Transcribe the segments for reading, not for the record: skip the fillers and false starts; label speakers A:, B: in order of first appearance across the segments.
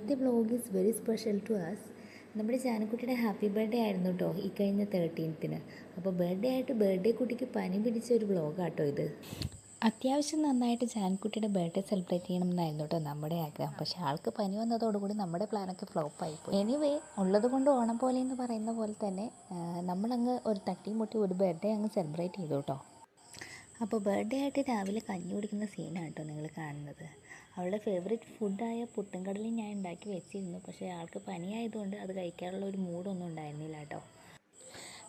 A: ഇന്നത്തെ vlog is very special to us. നമ്മുടെ ജാനക്കുട്ടിയുടെ ഹാപ്പി ബർത്ത്ഡേ ആയിരുന്നു കേട്ടോ ഈ കഴിഞ്ഞ 13th. അപ്പോൾ ബർത്ത്ഡേ ആയിട്ട് ബർത്ത്ഡേ കുട്ടിക്ക് പനി പിടിച്ച ഒരു വ്ളോഗാട്ടോ ഇത്. അത്യാവശ്യം നന്നായിട്ട് ജാനക്കുട്ടിയുടെ ബർത്ത്ഡേ സെലിബ്രേറ്റ് ചെയ്യണമെന്നായിരുന്നു കേട്ടോ നമ്മുടെ ആഗ്രഹം. പക്ഷേ ആൾക്ക് പനി വന്നതോടുകൂടി നമ്മുടെ പ്ലാനൊക്കെ ഫ്ലോപ്പായിപ്പോയി. എനിവേ ഉള്ളത് കൊണ്ട് ഓണം പോലെ എന്ന് പറയുന്ന പോലെ തന്നെ നമ്മളങ്ങ് ഒരു തട്ടിമുട്ടി ഒരു ബർത്ത്ഡേ അങ്ങ് സെലിബ്രേറ്റ് ചെയ്തു കേട്ടോ. അപ്പോൾ ബർത്ത്ഡേ ആയിട്ട് രാവിലെ കഞ്ഞി കുടിക്കുന്ന സീനാണ് കേട്ടോ നിങ്ങൾ കാണുന്നത്. അവളുടെ ഫേവറേറ്റ് ഫുഡായ പുട്ടുംകടലയും ഞാൻ ഉണ്ടാക്കി വെച്ചിരുന്നു. പക്ഷേ ആൾക്ക് പനിയായതുകൊണ്ട് അത് കഴിക്കാനുള്ള ഒരു മൂഡൊന്നും ഉണ്ടായിരുന്നില്ല കേട്ടോ.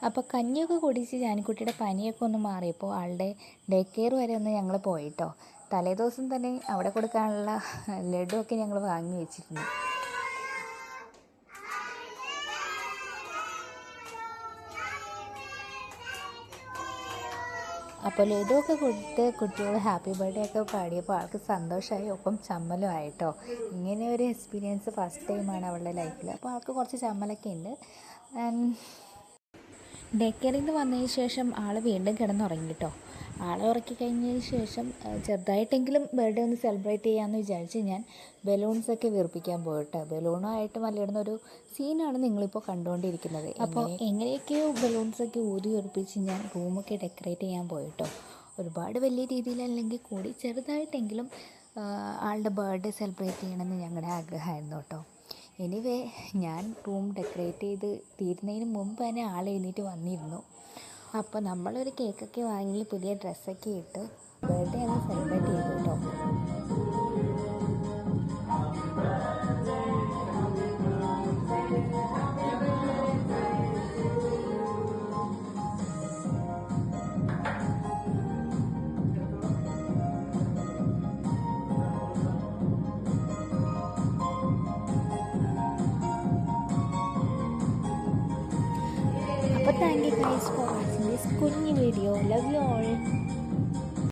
A: അപ്പോൾ കഞ്ഞിയൊക്കെ കുടിച്ച് ജാനിക്കുട്ടിയുടെ പനിയൊക്കെ ഒന്ന് മാറിയപ്പോൾ ആളുടെ ഡേ കെയർ വരെ ഒന്ന് ഞങ്ങൾ പോയിട്ടോ. തലേദിവസം തന്നെ അവിടെ കൊടുക്കാനുള്ള ലഡുവൊക്കെ ഞങ്ങൾ വാങ്ങി വെച്ചിരുന്നു. അപ്പോൾ ലഡുവൊക്കെ കൊടുത്ത് കുട്ടികൾ ഹാപ്പി ബർത്ത്ഡേ ഒക്കെ പാടിയപ്പോൾ ആൾക്ക് സന്തോഷമായി, ഒപ്പം ചമ്മലും ആയിട്ടോ. ഇങ്ങനെ ഒരു എക്സ്പീരിയൻസ് ഫസ്റ്റ് ടൈമാണ് അവളുടെ ലൈഫിൽ. അപ്പോൾ ആൾക്ക് കുറച്ച് ചമ്മലൊക്കെ ഉണ്ട്. ഡേ കെയറിൽ നിന്ന് വന്നതിന് ശേഷം ആൾ വീണ്ടും കിടന്നുറങ്ങി കേട്ടോ. ആളെ ഉറക്കി കഴിഞ്ഞതിന് ശേഷം ചെറുതായിട്ടെങ്കിലും ബർത്ത്ഡേ ഒന്ന് സെലിബ്രേറ്റ് ചെയ്യാമെന്ന് വിചാരിച്ച് ഞാൻ ബലൂൺസൊക്കെ വീർപ്പിക്കാൻ പോയിട്ടോ. ബലൂണായിട്ട് മലയിടുന്ന ഒരു സീനാണ് നിങ്ങളിപ്പോൾ കണ്ടുകൊണ്ടിരിക്കുന്നത്. അപ്പോൾ എങ്ങനെയൊക്കെയോ ബലൂൺസൊക്കെ ഊരി ഉറപ്പിച്ച് ഞാൻ റൂമൊക്കെ ഡെക്കറേറ്റ് ചെയ്യാൻ പോയിട്ടോ. ഒരുപാട് വലിയ രീതിയിലല്ലെങ്കിൽ കൂടി ചെറുതായിട്ടെങ്കിലും ആളുടെ ബർത്ത്ഡേ സെലിബ്രേറ്റ് ചെയ്യണമെന്ന് ഞങ്ങളുടെ ആഗ്രഹമായിരുന്നു കേട്ടോ. എനിവേ ഞാൻ റൂം ഡെക്കറേറ്റ് ചെയ്ത് തീരുന്നതിന് മുമ്പ് തന്നെ ആൾ എഴുന്നേറ്റ് വന്നിരുന്നു. അപ്പോൾ നമ്മളൊരു കേക്കൊക്കെ വാങ്ങി പുതിയ ഡ്രസ്സൊക്കെ ഇട്ട് ബർത്ത്ഡേ അങ്ങ് സെലിബ്രേറ്റ് ചെയ്തു കേട്ടോ. Thank you guys for watching this kuഞ്ഞു video. Love you all.